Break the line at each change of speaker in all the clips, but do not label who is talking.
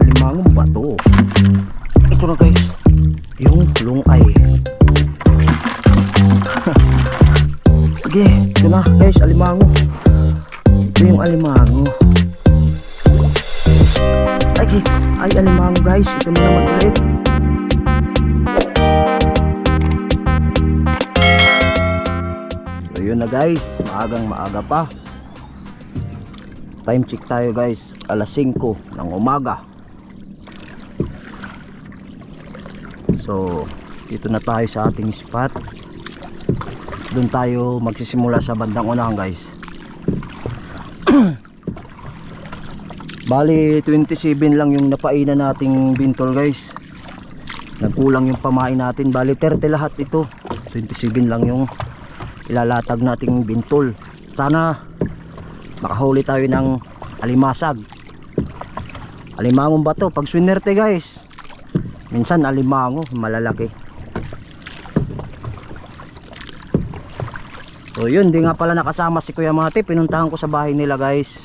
alimangong bato. Ito na guys, yung lungay. Sige, ito na guys, alimango. Ito yung alimango. Ay alimango guys, ito na naman ulit. So yun na guys, maaga pa. Time check tayo guys, alas 5 ng umaga. So dito na tayo sa ating spot. Doon tayo magsisimula sa bandang unahan guys. Bali 27 lang yung napainan nating bintol guys. Nagkulang yung pamain natin. Bali 30 lahat ito. 27 lang yung ilalatag nating bintol. Sana makahuli tayo ng alimasag. Alimangong bato pag swinerte guys. Minsan alimango malalaki. So yun, di nga pala nakasama si Kuya Mati. Pinuntahan ko sa bahay nila guys.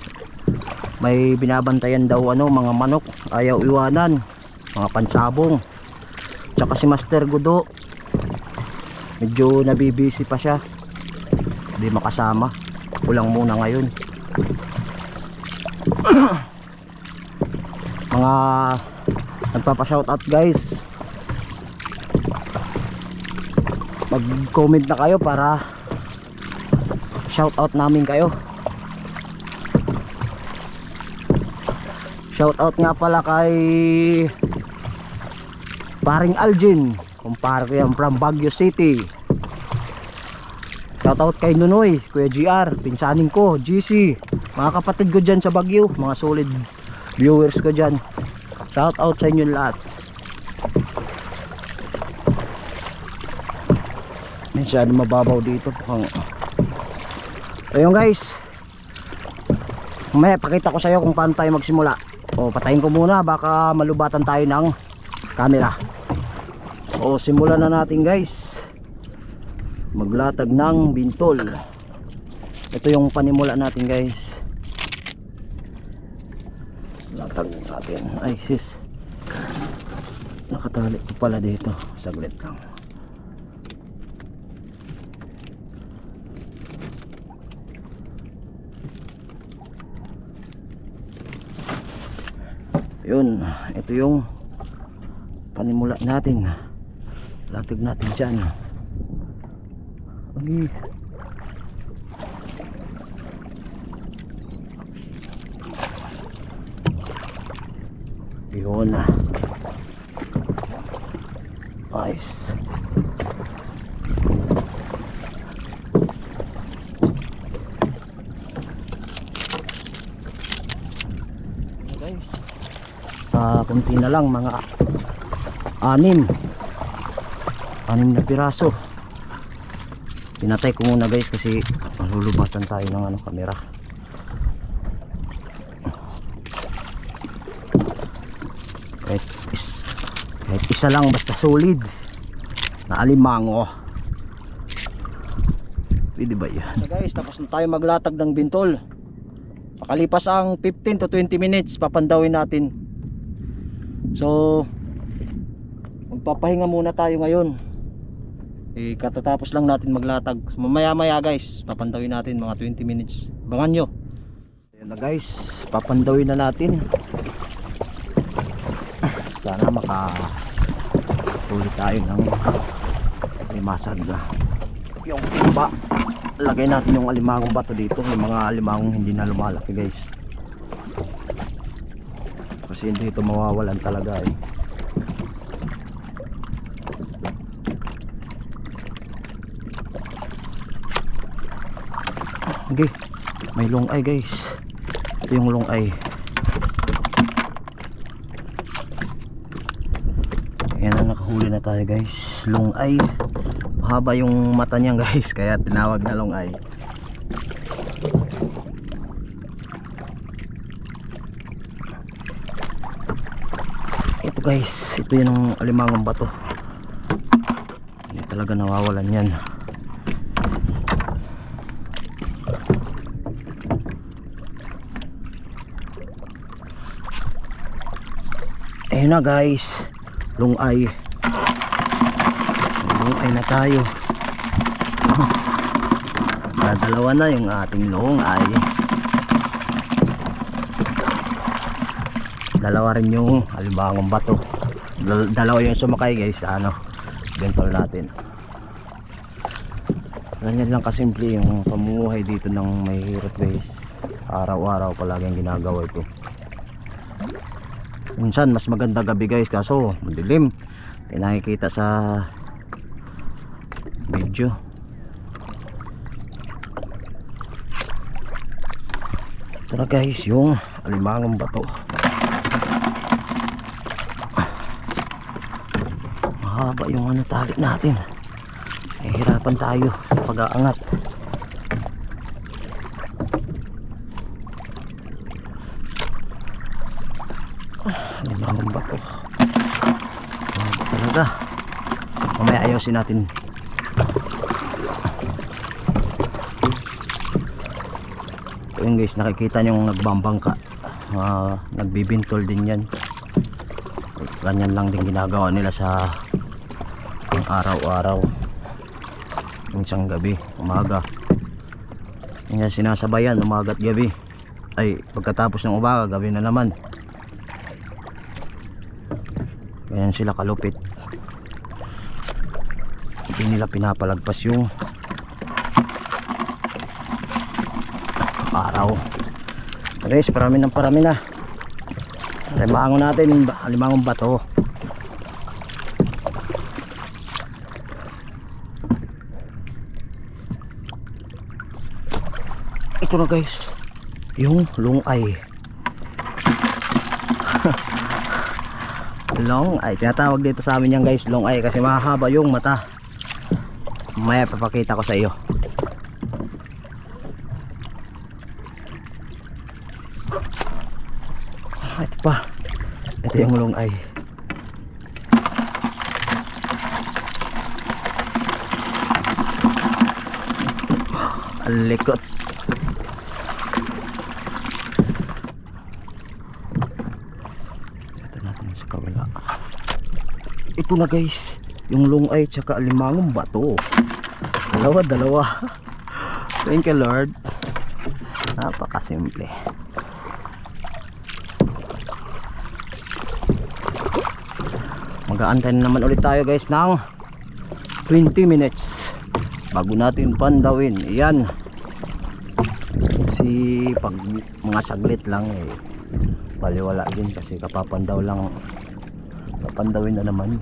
May binabantayan daw mga manok, ayaw iwanan, mga pansabong. Tsaka si Master Gudo, medyo nabibisi pa siya, hindi makasama, kulang muna ngayon. Mga nagpapa-shoutout guys, mag-comment na kayo para shoutout namin kayo. Shoutout nga pala kay paring Algin, kumpare ko yan from Baguio City. Shoutout kay Nunoy, Kuya GR, pinsanin ko, GC, mga kapatid ko dyan sa Baguio, mga solid viewers ko dyan. Shoutout sa inyo lahat. Masyado mababaw dito. Ayun guys, mamaya pakita ko sa iyo kung paano tayo magsimula. O patayin ko muna, baka malubatan tayo ng camera. O simulan na natin guys, maglatag ng bintol. Ito yung panimula natin guys. Latag natin. Ay sis, nakatali ko pala dito. Saglit lang. Yun, ito yung panimula natin. Latag natin dyan. Okay. Yun na. Nice. Kunti na lang, mga 6 na piraso. Pinatay ko muna guys kasi malulubatan tayo ng camera. Kahit isa lang basta solid na alimango. Pwede ba yan? So guys, tapos na tayo maglatag ng bintol. Pakalipas ang 15 to 20 minutes papandawin natin. So magpapahinga muna tayo ngayon. Katatapos lang natin maglatag. Mamaya maya guys, papandawin natin mga 20 minutes. Abangan nyo. Ayan na guys, papandawin na natin. Sana makahuli tayo ng limasag. Yung timba, lagay natin yung alimangong bato dito. Yung mga alimangong hindi na lumalaki guys, kasi hindi ito mawawalan talaga eh. Okay, may lungay guys. Ito yung lungay. Ayan na, nakahuli na tayo guys. Lungay. Mahaba yung mata niyan guys, kaya tinawag na lungay. Ito guys, ito yung alimangong bato. Hindi talaga nawawalan yan. Ayun na guys, lungay. Lungay na tayo. Dalawa na yung ating lungay. Dalawa rin yung alibangong bato. Dalawa yung sumakay guys sa bentol natin. Ganyan lang kasimple yung pamumuhay dito ng mahihirap guys. Araw-araw palaging ginagawa ito. Minsan mas maganda gabi guys, kaso madilim. Pinakikita sa video. Ito na guys yung alimangong bato. Mahaba yung tali natin. Hirapan tayo sa pag-aangat. Alimangong bato. Mahaba talaga. Mamaya ayusin natin. Yun guys, nakikita nyo yung nagbambangka, nagbibintol din yan. Ganyan lang din ginagawa nila sa araw-araw, minsan gabi, umaga. Yan sinasabayan, umaga at gabi. Ay pagkatapos ng umaga, gabi na naman. Ganyan sila kalupit. Hindi nila pinapalagpas yung araw. Guys, parami na. Alimangon natin, alimangong bato. Ito na guys, yung lungay. Lungay, tinatawag dito sa amin yan guys, lungay, kasi mahaba yung mata. Mamaya papakita ko sa iyo. Ito pa, ito yung lungay. Ang likot. Ito natin sa kabila. Ito na guys, yung lungay tsaka alimangong bato. Dalawa. Thank you Lord. Napakasimple. Mag-aantay na naman ulit tayo guys ng 20 minutes bago natin pandawin. Iyan, kasi pag mga saglit lang baliwala din, kasi kapapandaw lang, papandawin na naman.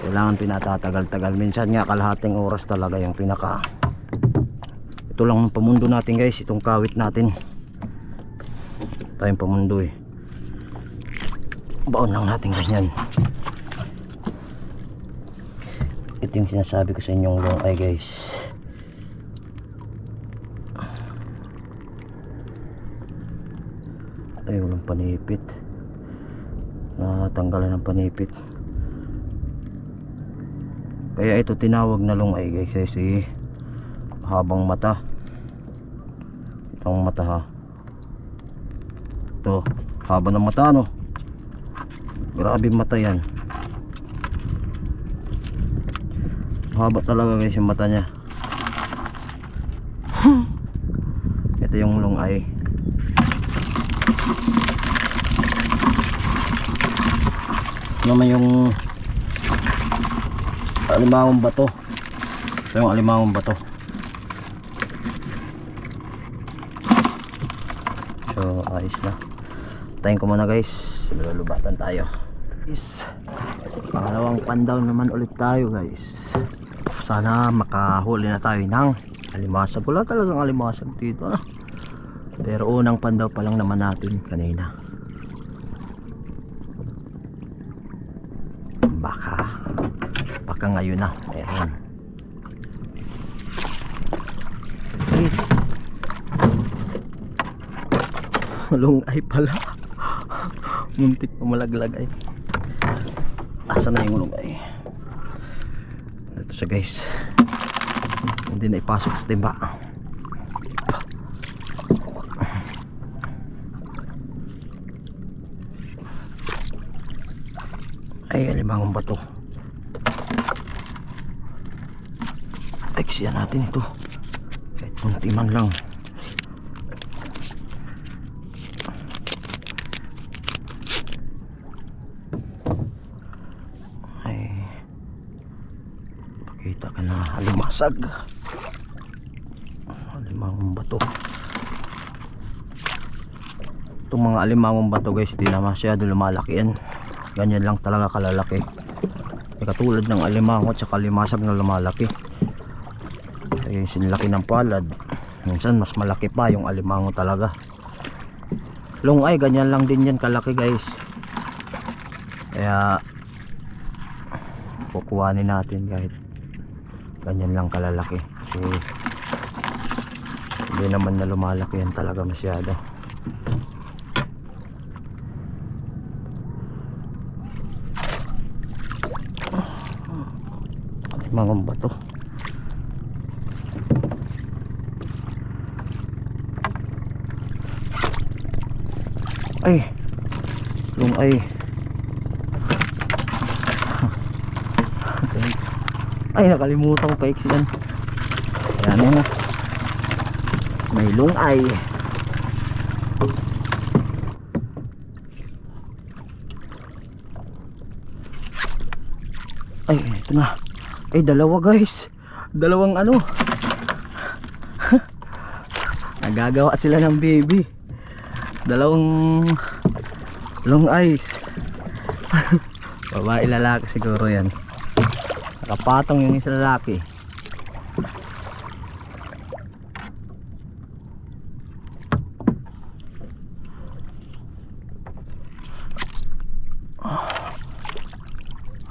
Kailangan pinatatagal-tagal. Minsan nga kalahating oras talaga yung pinaka. Ito lang ang pamundo natin guys, itong kawit natin. Tayong pamundo baon lang natin ganyan. Ito yung sinasabi ko sa inyong lungay guys. Ay, walang panipit. Natanggalan ng panipit. Kaya ito tinawag na lungay guys, kasi habang mata. Itong mata ha. Ito, haba ng mata Grabe mata yan. Haba talaga guys yung mata niya. Ito yung lungay. Naman yung alimangong bato. Ito yung alimangong bato. So ayos na. Tayin ko muna guys. Lulubatan tayo. Pangalawang pandaw naman ulit tayo guys. Sana makahuli na tayo ng alimasag. Wala talagang alimasag dito pero unang pandaw pa lang naman natin kanina. Baka ngayon na. Ayan. Lungay pala. Muntik pa malaglag asa na yung lungay. Ito siya guys, hindi na ipasok sa timba. Ay, alimangong bato. Teksiyan natin ito. Kahit kunti man lang. Ay, pakita ka na alimasag. Alimangong bato. Itong mga alimangong bato guys, di na masyado lumalaki yan. Ganyan lang talaga kalalaki. Katulad ng alimango at saka limasag na lumalaki. Ay, sinlaki ng palad. Minsan mas malaki pa yung alimango talaga. Long ay ganyan lang din yan kalaki guys. Kaya kukuhanin natin kahit ganyan lang kalalaki. Kasi hindi naman na lumalaki yan talaga masyado. Alimangong bato. Ay, long ay. Ay, nakalimutan ko paiksidan. Ayan na. May long ay. Ay, ito na. Ay, dalawa guys. Dalawang ano. Nagagawa sila ng baby. Dalawang long eyes. Babae lalaki siguro yan. Nakapatong yung isa lalaki.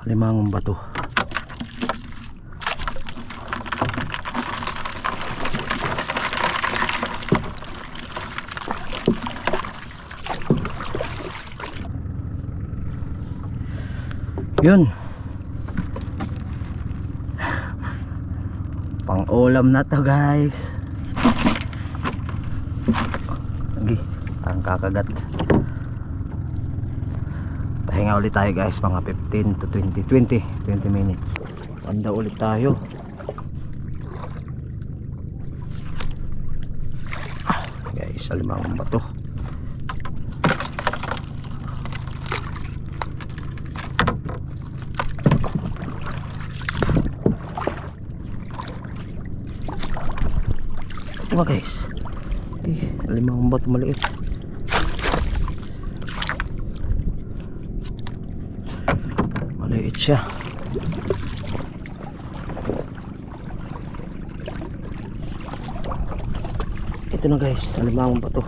Alimangong bato. Yun, pang ulam na to guys. Lagi, ang kakagat. Pahinga ulit tayo guys, mga 15 to 20 minutes. Panda ulit tayo. Guys, alimangong bato. Ito ba guys? Alimangong bato maliit. Maliit siya. Ito na guys, alimangong bato.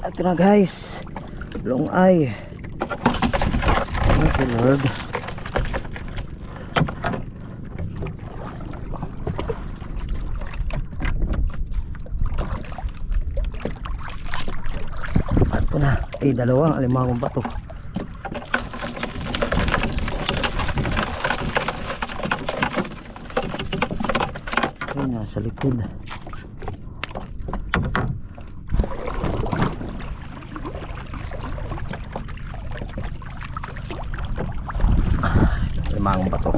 Ito na guys, long eye. Thank you Lord. Ito na, ay dalawang alimangong bato. Ay, nasa likod. Alimangong bato.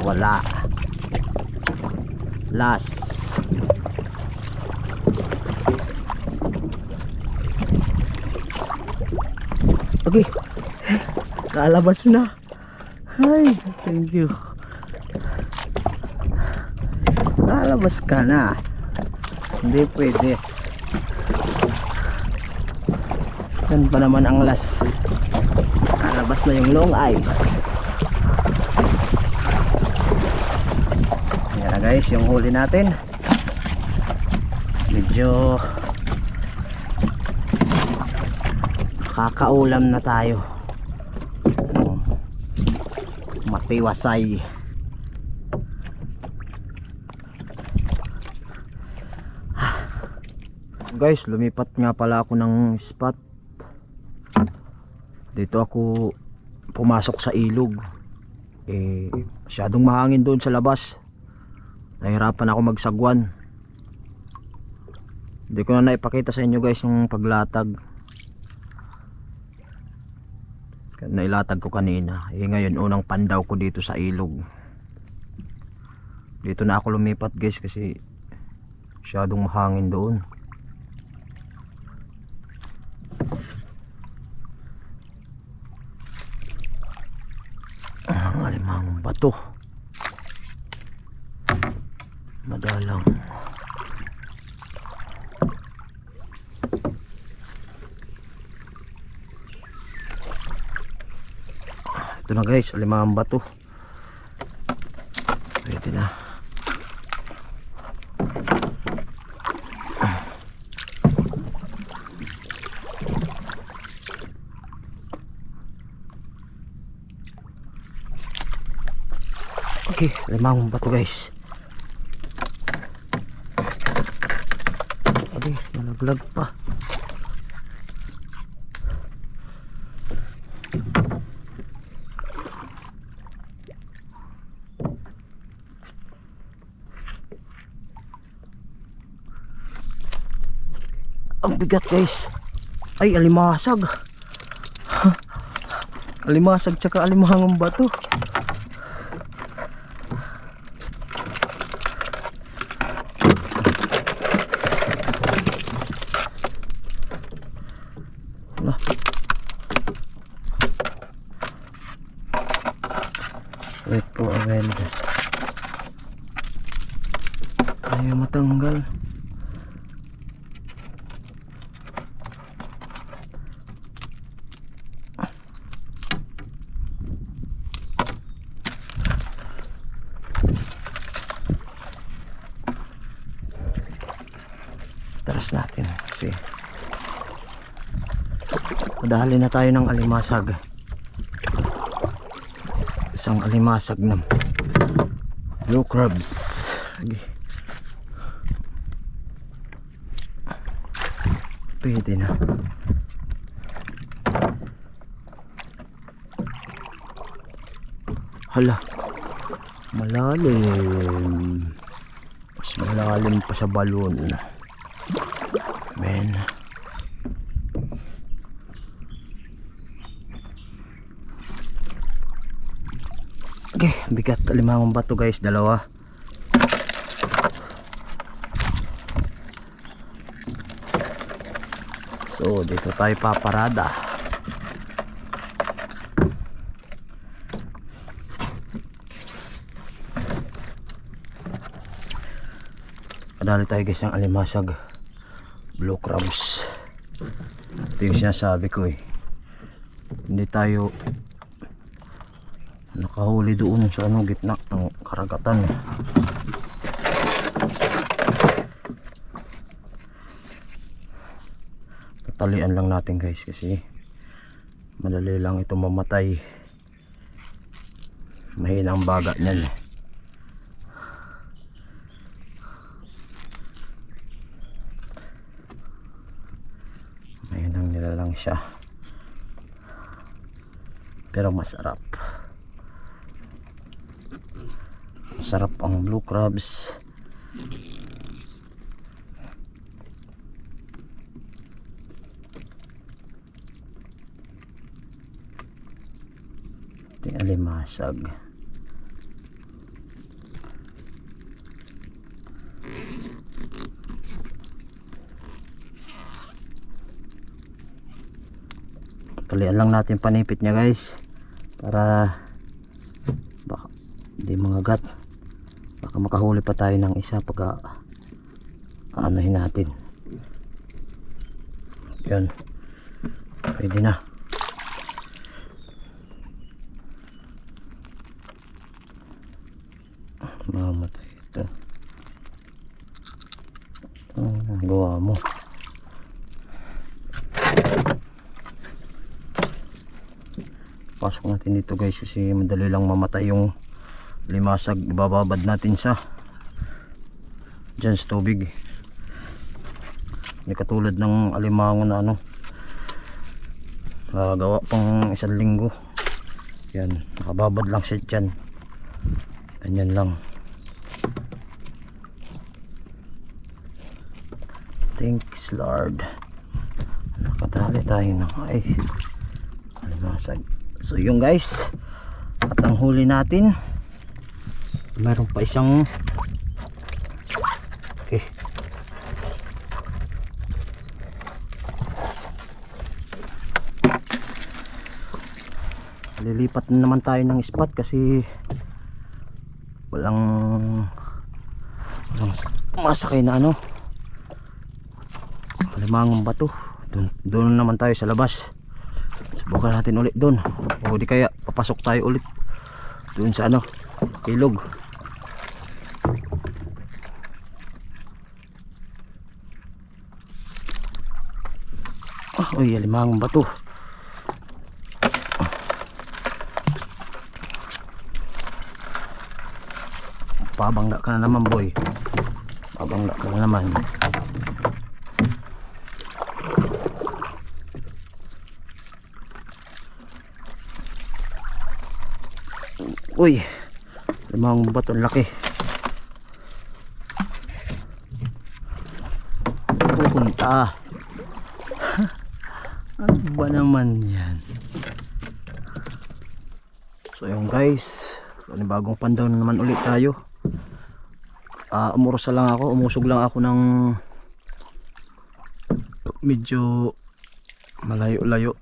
Wala. Last. Okay. Kalabas na. Ay, thank you. Lalabas ka na. Hindi pwede. Yan pa naman ang last. Lalabas na yung long eyes. Yan na guys, yung huli natin. Medyo kakaulam na tayo. Matiwasay. Guys, lumipat nga pala ako ng spot. Dito ako pumasok sa ilog. Masyadong mahangin doon sa labas. Nahirapan ako magsagwan. Hindi ko na naipakita sa inyo guys yung paglatag. Nailatag ko kanina. Ngayon unang pandaw ko dito sa ilog. Dito na ako lumipat guys kasi masyadong mahangin doon. Ang alimang bato. Madalang. Ito na guys, alimang bato. Pwede na. Okay, limang bato guys. Abi, nalaglag pa. Ang bigat guys. Ay, alimasag. Alimasag tsaka alimangang bato. Wait po, awel. Ayaw matanggal. Taras natin kasi madali na tayo ng alimasag. Isang alimasag ng blue crabs. Pwede na. Hala, malalim. Mas malalim pa sa balon. Men. Okay, bigat. Limang bato guys, dalawa. So dito tayo paparada. Padali tayo guys ng alimasag, blue crabs. Ito yung sinasabi ko eh. Hindi tayo nakahuli doon sa gitna ng karagatan. Tatalian lang natin guys kasi madali lang ito mamatay. Mahina ang baga niyan. Mahinang nila lang siya. Pero masarap. Masarap ang blue crabs. Ito yung alimasag. Talian lang natin panipit niya guys para baka hindi mangagat. Baka makahuli pa tayo ng isa pag aanohin natin. Yan, pwede na. Mamatay ito. Gawa mo. Pasok natin dito guys kasi madali lang mamatay yung limasag. Ibababad natin sa dyan sa tubig. Hindi katulad ng alimango na ano, gawa pang 1 linggo. Yan, nakababad lang siya dyan. Ganyan lang. Thanks Lord. Nakatali tayo na. Ay, alimasag. So yun guys, at ang huli natin, meron pa isang okay. Lilipat na naman tayo ng spot kasi walang masakay na ano, alimangong bato. Doon naman tayo sa labas. Subukan natin ulit doon, o di kaya papasok tayo ulit doon sa ano, ilog. Uy, alimangong bato. Pabangga ka na naman boy, pabangga ka na naman. Uy, limang bato, laki. Pupunta. Ano ba naman yan? So yun guys, bagong pandaw na naman ulit tayo. Umuros lang ako, umusog lang ako ng medyo malayo-layo.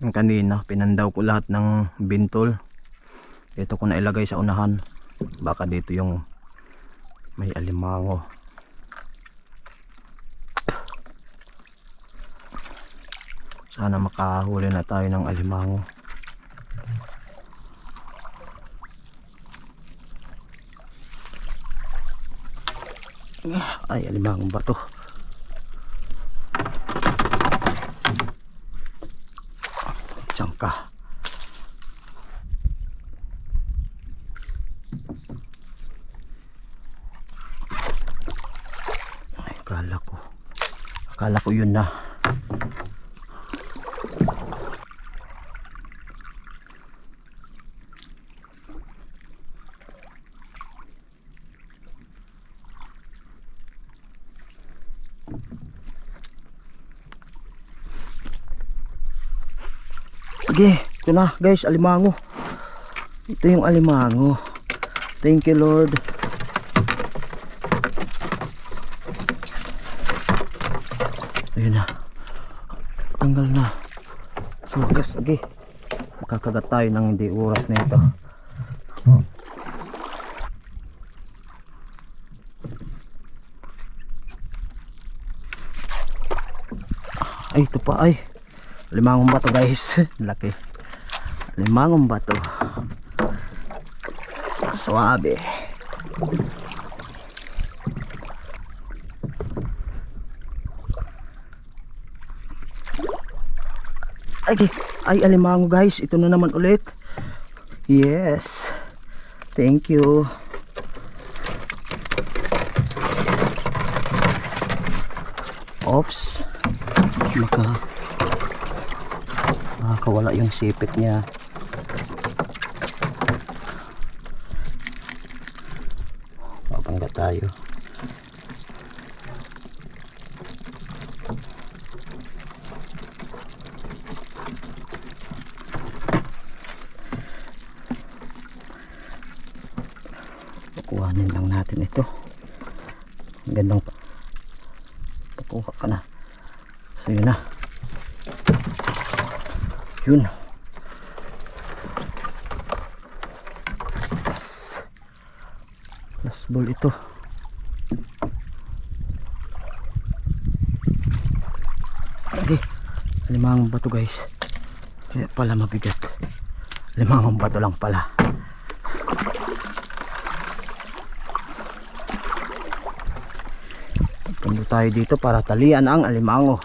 Yung kanina pinandaw ko lahat ng bintol, ito ko na ilagay sa unahan, baka dito yung may alimango. Sana makahuli na tayo ng alimango. Ay, alimangong bato. Tsangka. Ay, akala ko yun na. Okay, ito na guys, alimango. Ito yung alimango. Thank you Lord. Ayun na, tanggal na. So guys, okay, makakagat tayo ng hindi oras na ito. Ay, ito pa ay limangong bato guys. Laki, limangong bato, suabe. Ay, alimango guys, ito na naman ulit. Yes, thank you. Oops, makakawala yung sipit niya. Papangga tayo. Kuhanin lang natin ito. Ang gandang pakuha ka na. So yun na. Yun. Last ball ito. Okay, limang bato guys. Kaya pala mabigat. Limang bato lang pala. Punta tayo dito para talian ang alimango.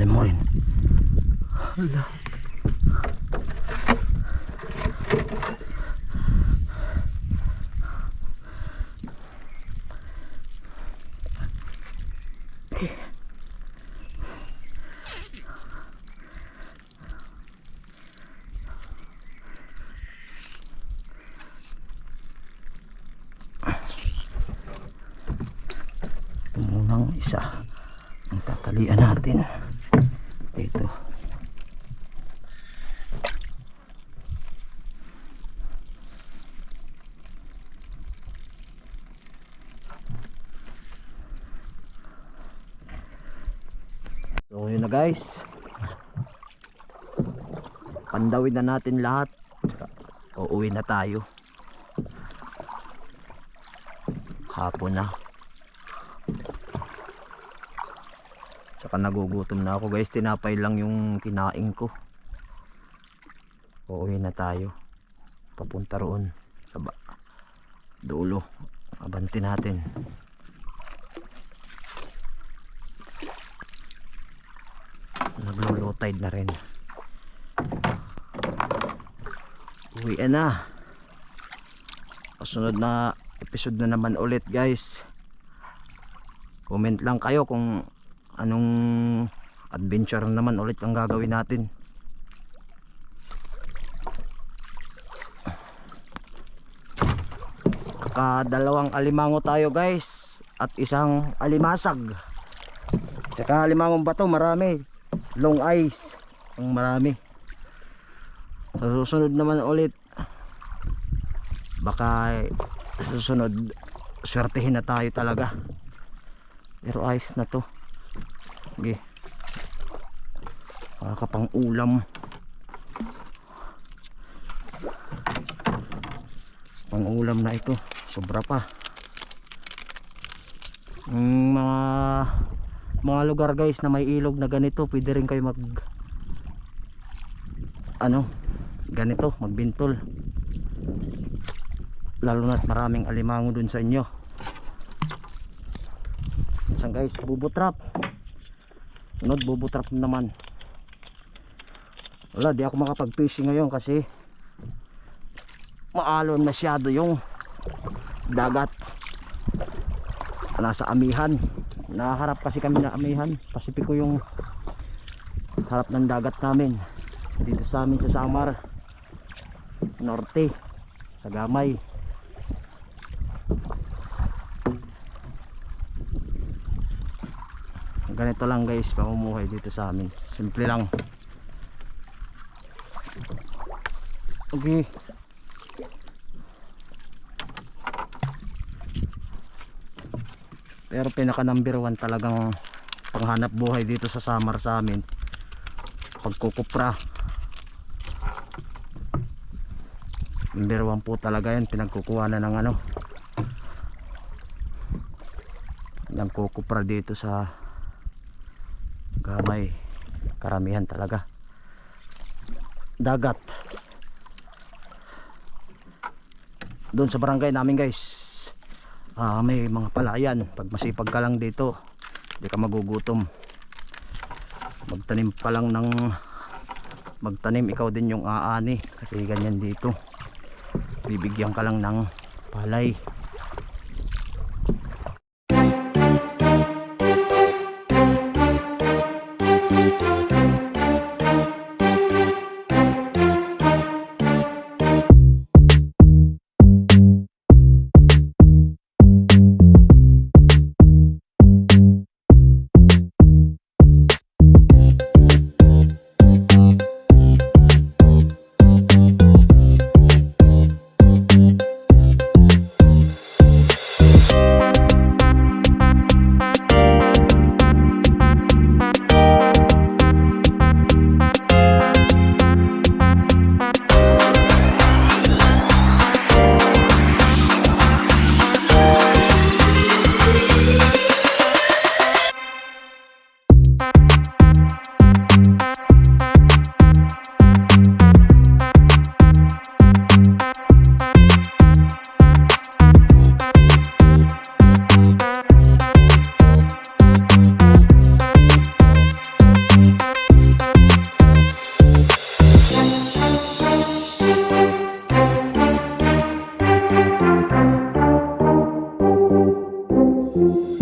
ilalim mo rin. Hala. Munang isa ang tatalian natin dito. So yun na guys, pandawin na natin lahat, uuwi na tayo, hapon na. Saka nagugutom na ako guys, tinapay lang yung kinain ko. Uuwi na tayo, papunta roon sa dulo, abanti natin. Naglo-low tide na rin. Uwi na. Kasunod na episode na naman ulit guys. Comment lang kayo kung anong adventure naman ulit ang gagawin natin. Dalawang alimango tayo guys at isang alimasag. Tsaka alimangong bato, marami. Long ice ang marami. Susunod naman ulit, baka susunod swertehin na tayo talaga. Pero ice na to. Okay, makakapang ulam, pang ulam na ito, sobra pa. Mga lugar guys na may ilog na ganito, pwede rin kayo mag ganito, magbintol, lalo na't maraming alimango dun sa inyo. Isang guys, bubutrap. Sunod, bubutrap naman. Wala, di ako makapag fishing ngayon kasi maalon masyado yung dagat. Nasa amihan, naharap kasi kami na amihan, Pasipiko yung harap ng dagat namin dito sa amin sa Samar Norte, sa Gamay. Ganito lang guys pamumuhay dito sa amin, simple lang. Okay, pero pinaka number 1 talagang panghanap buhay dito sa Samar sa amin, pagkukupra. Number 1 po talaga yan, pinagkukuha na ng ng kukupra dito sa Gamay. Karamihan talaga dagat. Doon sa barangay namin guys, may mga palayan. Pag masipag ka lang dito, hindi ka magugutom. Magtanim pa lang magtanim, ikaw din yung aani, kasi ganyan dito, bibigyan ka lang ng palay. Bye.